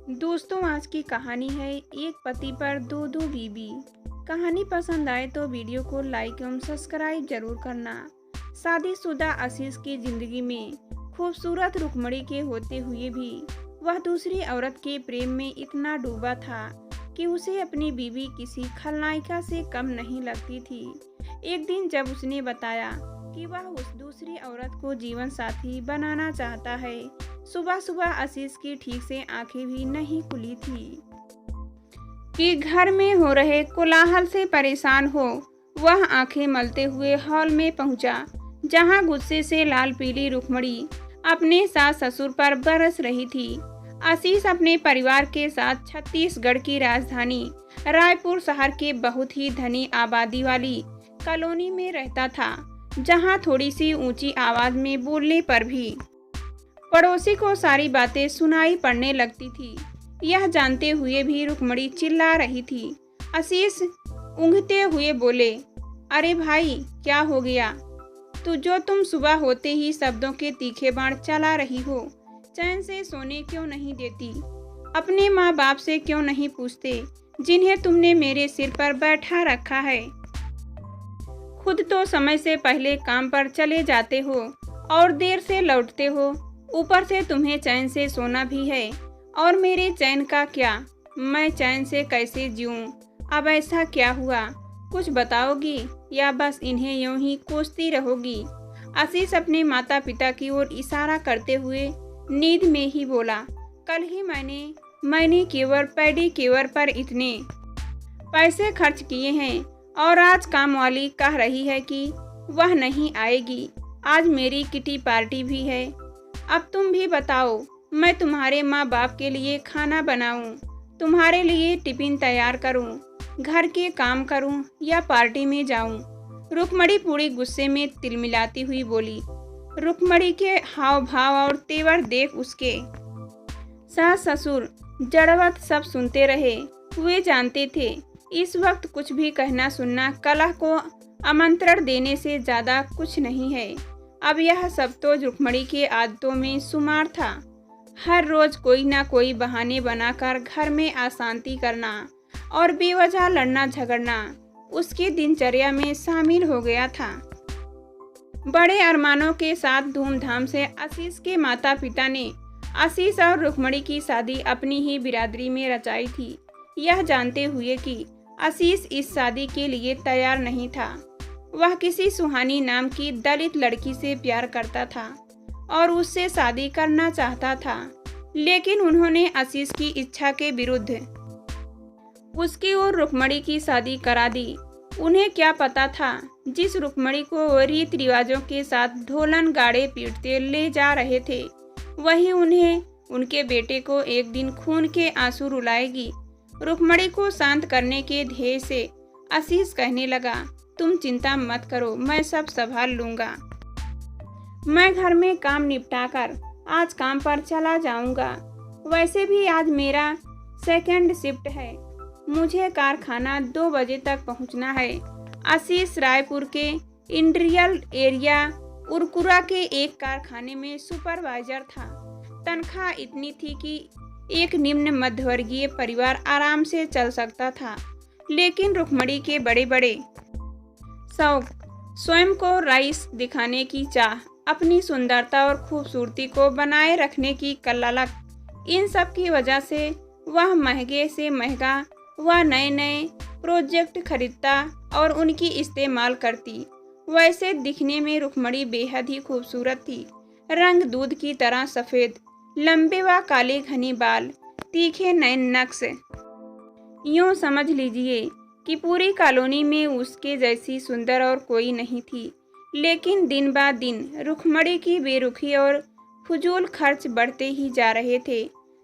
दोस्तों, आज की कहानी है एक पति पर दो दो बीवी। कहानी पसंद आए तो वीडियो को लाइक एवं सब्सक्राइब जरूर करना। शादीशुदा आशीष की जिंदगी में खूबसूरत रुक्मणी के होते हुए भी वह दूसरी औरत के प्रेम में इतना डूबा था कि उसे अपनी बीवी किसी खलनायिका से कम नहीं लगती थी। एक दिन जब उसने बताया कि वह उस दूसरी औरत को जीवन साथी बनाना चाहता है, सुबह सुबह आशीष की ठीक से आंखें भी नहीं खुली थी कि घर में हो रहे कोलाहल से परेशान हो वह आंखें मलते हुए हॉल में पहुंचा, जहां गुस्से से लाल पीली रुक्मणी अपने सास ससुर पर बरस रही थी। आशीष अपने परिवार के साथ छत्तीसगढ़ की राजधानी रायपुर शहर के बहुत ही धनी आबादी वाली कॉलोनी में रहता था, जहां थोड़ी सी ऊंची आवाज में बोलने पर भी पड़ोसी को सारी बातें सुनाई पड़ने लगती थी। यह जानते हुए भी रुक्मणी चिल्ला रही थी। आशीष ऊँघते हुए बोले, अरे भाई, क्या हो गया? तुम सुबह होते ही शब्दों के तीखे बाण चला रही हो। चैन से सोने क्यों नहीं देती? अपने माँ बाप से क्यों नहीं पूछते, जिन्हें तुमने मेरे सिर पर बैठा रखा है? खुद तो समय से पहले काम पर चले जाते हो और देर से लौटते हो, ऊपर से तुम्हें चैन से सोना भी है। और मेरे चैन का क्या? मैं चैन से कैसे जीऊं? अब ऐसा क्या हुआ? कुछ बताओगी या बस इन्हें यूं ही कोसती रहोगी? आशीष अपने माता पिता की ओर इशारा करते हुए नींद में ही बोला, कल ही मैंने केवल पेडीक्योर पर इतने पैसे खर्च किए हैं और आज काम वाली कह रही है कि वह नहीं आएगी। आज मेरी किटी पार्टी भी है। अब तुम भी बताओ, मैं तुम्हारे माँ बाप के लिए खाना बनाऊं, तुम्हारे लिए टिफिन तैयार करूं, घर के काम करूं या पार्टी में जाऊं? रुक्मणी पूरी गुस्से में तिलमिलाती हुई बोली। रुक्मणी के हाव भाव और तेवर देख उसके सास ससुर जड़वत सब सुनते रहे। वे जानते थे इस वक्त कुछ भी कहना सुनना कलह को आमंत्रण देने से ज्यादा कुछ नहीं है। अब यह सब तो रुक्मणी की आदतों में शुमार था। हर रोज कोई ना कोई बहाने बनाकर घर में अशांति करना और बेवजह लड़ना झगड़ना उसकी दिनचर्या में शामिल हो गया था। बड़े अरमानों के साथ धूमधाम से आशीष के माता पिता ने आशीष और रुक्मणी की शादी अपनी ही बिरादरी में रचाई थी, यह जानते हुए कि आशीष इस शादी के लिए तैयार नहीं था। वह किसी सुहानी नाम की दलित लड़की से प्यार करता था और उससे शादी करना चाहता था, लेकिन उन्होंने आशीष की इच्छा के विरुद्ध उसकी और रुक्मणी की शादी करा दी। उन्हें क्या पता था, जिस रुक्मणी को रीति रिवाजों के साथ ढोलन गाड़े पीटते ले जा रहे थे, वही उन्हें उनके बेटे को एक दिन खून के आंसू रुलाएगी। रुक्मणी को शांत करने के ध्येय से आशीष कहने लगा, तुम चिंता मत करो, मैं सब संभाल लूंगा। मैं घर में काम निपटाकर आज काम पर चला जाऊंगा। वैसे भी आज मेरा सेकंड शिफ्ट है। मुझे कारखाना 2 बजे तक पहुंचना है। आशीष रायपुर के इंडस्ट्रियल एरिया उरकुरा के एक कारखाने में सुपरवाइजर था। तनख्वाह इतनी थी कि एक निम्न मध्यवर्गीय परिवार आराम से चल सकता था, लेकिन रुक्मणी के बड़े बड़े शौक, स्वयं को राइस दिखाने की चाह, अपनी सुंदरता और खूबसूरती को बनाए रखने की कल्लक, इन सब की वजह से वह महंगे से महंगा व नए नए प्रोजेक्ट खरीदता और उनकी इस्तेमाल करती। वैसे दिखने में रुक्मणी बेहद ही खूबसूरत थी। रंग दूध की तरह सफ़ेद, लंबे व काले घने बाल, तीखे नयन नक्श। यूँ समझ लीजिए कि पूरी कॉलोनी में उसके जैसी सुंदर और कोई नहीं थी। लेकिन दिन ब दिन रुक्मणी की बेरुखी और फजूल खर्च बढ़ते ही जा रहे थे,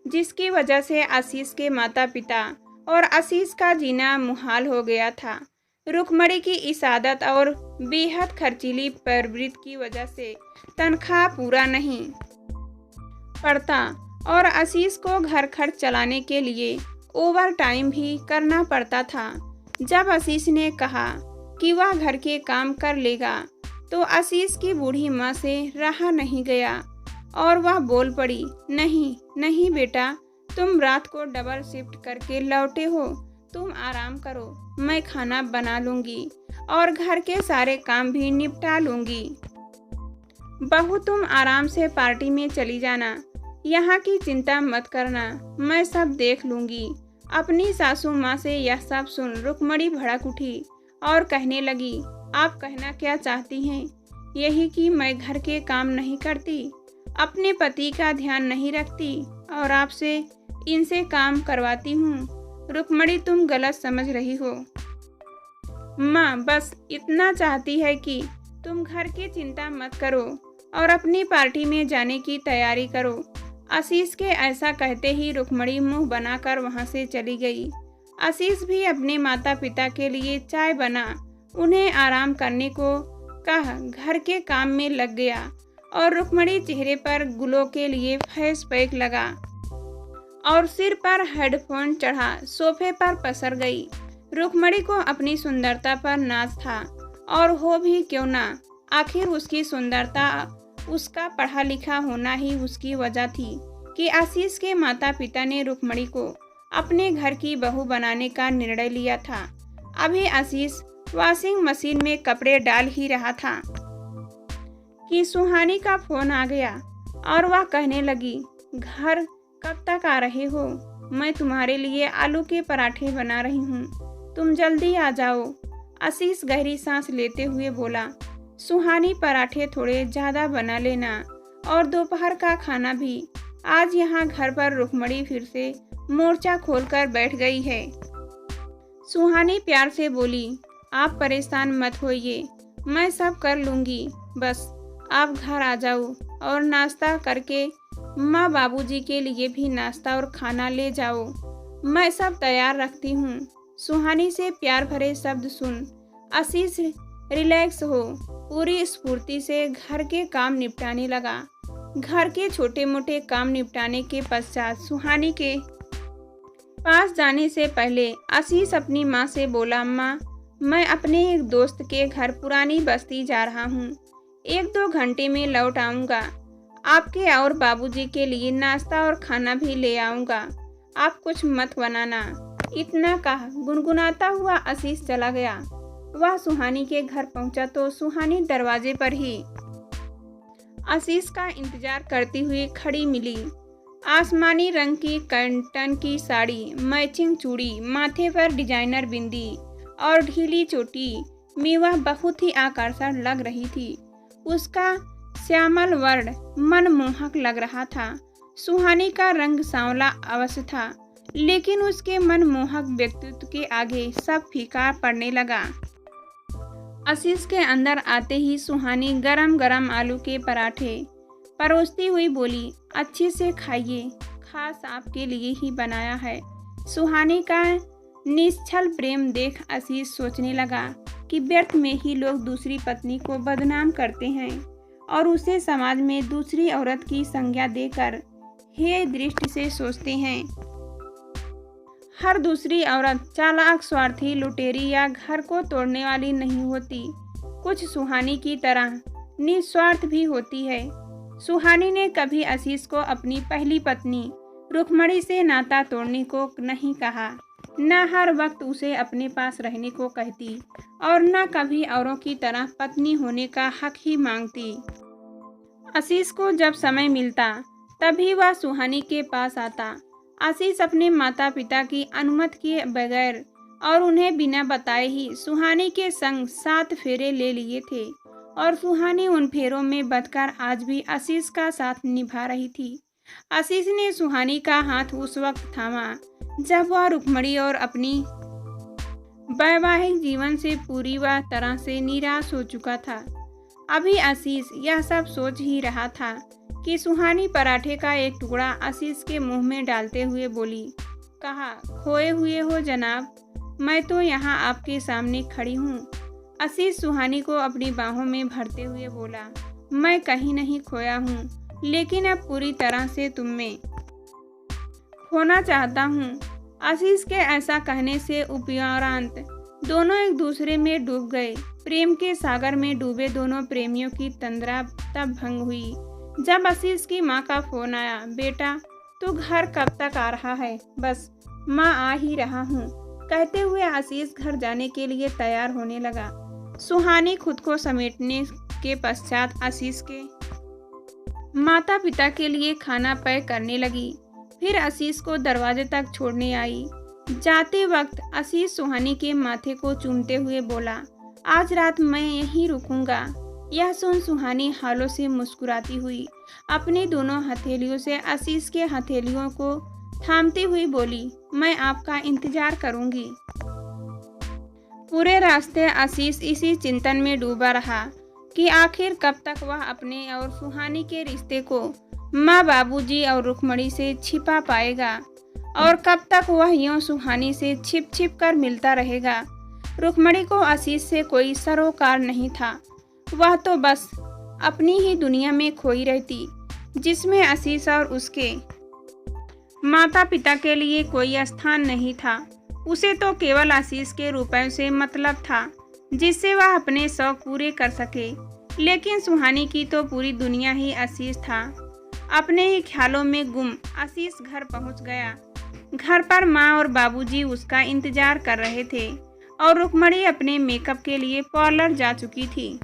जिसकी वजह से आशीष के माता पिता और आशीष का जीना मुहाल हो गया था। रुक्मणी की इस आदत और बेहद खर्चीली प्रवृत्ति की वजह से तनख्वाह पूरा नहीं पड़ता और आशीष को घर खर्च चलाने के लिए ओवर टाइम भी करना पड़ता था। जब आशीष ने कहा कि वह घर के काम कर लेगा, तो आशीष की बूढ़ी माँ से रहा नहीं गया और वह बोल पड़ी, नहीं नहीं बेटा, तुम रात को डबल शिफ्ट करके लौटे हो, तुम आराम करो, मैं खाना बना लूँगी और घर के सारे काम भी निपटा लूँगी। बहू तुम आराम से पार्टी में चली जाना, यहाँ की चिंता मत करना, मैं सब देख लूँगी। अपनी सासू माँ से यह सब सुन रुक्मणी भड़क उठी और कहने लगी, आप कहना क्या चाहती हैं? यही कि मैं घर के काम नहीं करती, अपने पति का ध्यान नहीं रखती और आपसे इनसे काम करवाती हूँ। रुक्मणी तुम गलत समझ रही हो। माँ बस इतना चाहती है कि तुम घर की चिंता मत करो और अपनी पार्टी में जाने की तैयारी करो। आशीष के ऐसा कहते ही रुक्मणी मुंह बनाकर वहां से चली गई। आशीष भी अपने माता पिता के लिए चाय बना उन्हें आराम करने को कहा घर के काम में लग गया और रुक्मणी चेहरे पर गुलों के लिए फेस पैक लगा और सिर पर हेडफोन चढ़ा सोफे पर पसर गई। रुक्मणी को अपनी सुंदरता पर नाज था और हो भी क्यों ना, आखिर उसकी सुंदरता, उसका पढ़ा लिखा होना ही उसकी वजह थी कि आशीष के माता पिता ने रुक्मणी को अपने घर की बहू बनाने का निर्णय लिया था। अभी आशीष वॉशिंग मशीन में कपड़े डाल ही रहा था कि सुहानी का फोन आ गया और वह कहने लगी, घर कब तक आ रहे हो? मैं तुम्हारे लिए आलू के पराठे बना रही हूँ, तुम जल्दी आ जाओ। आशीष गहरी सांस लेते हुए बोला, सुहानी पराठे थोड़े ज़्यादा बना लेना और दोपहर का खाना भी। आज यहाँ घर पर रुक्मणी फिर से मोर्चा खोलकर बैठ गई है। सुहानी प्यार से बोली, आप परेशान मत होइए, मैं सब कर लूँगी, बस आप घर आ जाओ और नाश्ता करके माँ बाबूजी के लिए भी नाश्ता और खाना ले जाओ, मैं सब तैयार रखती हूँ। सुहानी से प्यार भरे शब्द सुन आशीष रिलैक्स हो पूरी स्फूर्ति से घर के काम निपटाने लगा। घर के छोटे मोटे काम निपटाने के पश्चात सुहानी के पास जाने से पहले आशीष अपनी माँ से बोला, माँ मैं अपने एक दोस्त के घर पुरानी बस्ती जा रहा हूँ, 1-2 घंटे में लौट आऊँगा, आपके और बाबूजी के लिए नाश्ता और खाना भी ले आऊँगा, आप कुछ मत बनाना। इतना कहा गुनगुनाता हुआ आशीष चला गया। वह सुहानी के घर पहुंचा तो सुहानी दरवाजे पर ही आशीष का इंतजार करती हुई खड़ी मिली। आसमानी रंग की कर्टन की साड़ी, मैचिंग चूड़ी, माथे पर डिजाइनर बिंदी और ढीली चोटी में वह बहुत ही आकर्षक लग रही थी। उसका श्यामल वर्ण मनमोहक लग रहा था। सुहानी का रंग सांवला अवश्य था, लेकिन उसके मनमोहक व्यक्तित्व के आगे सब फीका पड़ने लगा। आशीष के अंदर आते ही सुहानी गरम गरम आलू के पराठे परोसती हुई बोली, अच्छे से खाइए, खास आपके लिए ही बनाया है। सुहानी का निश्चल प्रेम देख आशीष सोचने लगा कि व्यर्थ में ही लोग दूसरी पत्नी को बदनाम करते हैं और उसे समाज में दूसरी औरत की संज्ञा देकर हेय दृष्टि से सोचते हैं। हर दूसरी औरत चालाक, स्वार्थी, लुटेरी या घर को तोड़ने वाली नहीं होती, कुछ सुहानी की तरह निस्वार्थ भी होती है। सुहानी ने कभी आशीष को अपनी पहली पत्नी रुक्मणी से नाता तोड़ने को नहीं कहा, न हर वक्त उसे अपने पास रहने को कहती और न कभी औरों की तरह पत्नी होने का हक ही मांगती। आशीष को जब समय मिलता तभी वह सुहानी के पास आता। आशीष अपने माता पिता की अनुमति के बगैर और उन्हें बिना बताए ही सुहानी के संग 7 फेरे ले लिए थे और सुहानी उन फेरों में बंधकर आज भी आशीष का साथ निभा रही थी। आशीष ने सुहानी का हाथ उस वक्त थामा जब वह रुक्मणी और अपनी वैवाहिक जीवन से पूरी तरह से निराश हो चुका था। अभी आशीष यह सब सोच ही रहा था कि सुहानी पराठे का एक टुकड़ा आशीष के मुंह में डालते हुए बोली, कहा, खोए हुए हो जनाब, मैं तो यहाँ आपके सामने खड़ी हूँ। आशीष सुहानी को अपनी बाहों में भरते हुए बोला, मैं कहीं नहीं खोया हूँ, लेकिन अब पूरी तरह से तुम में खोना चाहता हूँ। आशीष के ऐसा कहने से उपरांत दोनों एक दूसरे में डूब गए। प्रेम के सागर में डूबे दोनों प्रेमियों की तंद्रा तब भंग हुई जब आशीष की माँ का फोन आया, बेटा तू घर कब तक आ रहा है? बस माँ आ ही रहा हूँ, कहते हुए आशीष घर जाने के लिए तैयार होने लगा। सुहानी खुद को समेटने के पश्चात आशीष के माता पिता के लिए खाना पैक करने लगी। फिर आशीष को दरवाजे तक छोड़ने आई। जाते वक्त आशीष सुहानी के माथे को चूमते हुए बोला, आज रात मैं यहीं रुकूंगा। यह सुन सुहानी हालों से मुस्कुराती हुई अपनी दोनों हथेलियों से आशीष के हथेलियों को थामती हुई बोली, मैं आपका इंतजार करूंगी। पूरे रास्ते आशीष इसी चिंतन में डूबा रहा कि आखिर कब तक वह अपने और सुहानी के रिश्ते को माँ, बाबूजी और रुक्मणी से छिपा पाएगा और कब तक वह यूं सुहानी से छिप छिप कर मिलता रहेगा। रुक्मणी को आशीष से कोई सरोकार नहीं था। वह तो बस अपनी ही दुनिया में खोई रहती, जिसमें आशीष और उसके माता पिता के लिए कोई स्थान नहीं था। उसे तो केवल आशीष के रुपयों से मतलब था, जिससे वह अपने शौक पूरे कर सके। लेकिन सुहानी की तो पूरी दुनिया ही आशीष था। अपने ही ख्यालों में गुम आशीष घर पहुंच गया। घर पर माँ और बाबूजी उसका इंतजार कर रहे थे और रुक्मणी अपने मेकअप के लिए पार्लर जा चुकी थी।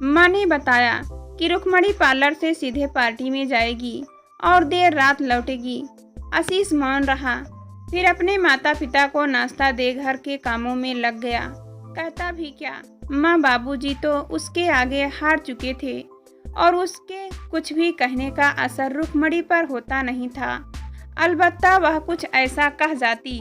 माँ ने बताया कि रुक्मणी पार्लर से सीधे पार्टी में जाएगी और देर रात लौटेगी। आशीष मौन रहा, फिर अपने माता पिता को नाश्ता दे घर के कामों में लग गया। कहता भी क्या, माँ बाबूजी तो उसके आगे हार चुके थे और उसके कुछ भी कहने का असर रुक्मणी पर होता नहीं था। अलबत्ता वह कुछ ऐसा कह जाती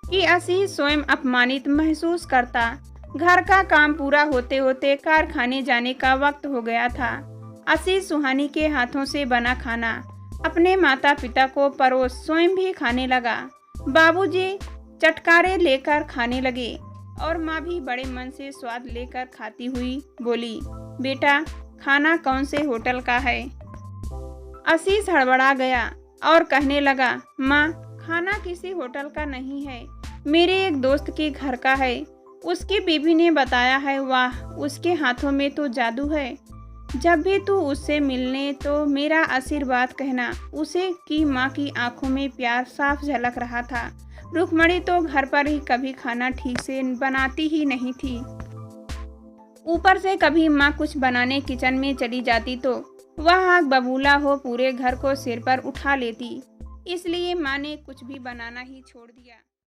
कि आशीष स्वयं अपमानित महसूस करता। घर का काम पूरा होते होते कारखाने जाने का वक्त हो गया था। आशीष सुहानी के हाथों से बना खाना अपने माता पिता को परोस स्वयं भी खाने लगा। बाबूजी चटकारे लेकर खाने लगे और माँ भी बड़े मन से स्वाद लेकर खाती हुई बोली, बेटा खाना कौन से होटल का है? आशीष हड़बड़ा गया और कहने लगा, माँ खाना किसी होटल का नहीं है, मेरे एक दोस्त के घर का है। उसकी बीवी ने बताया है। वाह, उसके हाथों में तो जादू है। जब भी तू उससे मिलने तो मेरा आशीर्वाद कहना। उसे की माँ की आंखों में प्यार साफ झलक रहा था। रुक्मणी तो घर पर ही कभी खाना ठीक से बनाती ही नहीं थी। ऊपर से कभी माँ कुछ बनाने किचन में चली जाती तो वह आग बबूला हो पूरे घर को सिर पर उठा लेती। इसलिए माँ ने कुछ भी बनाना ही छोड़ दिया।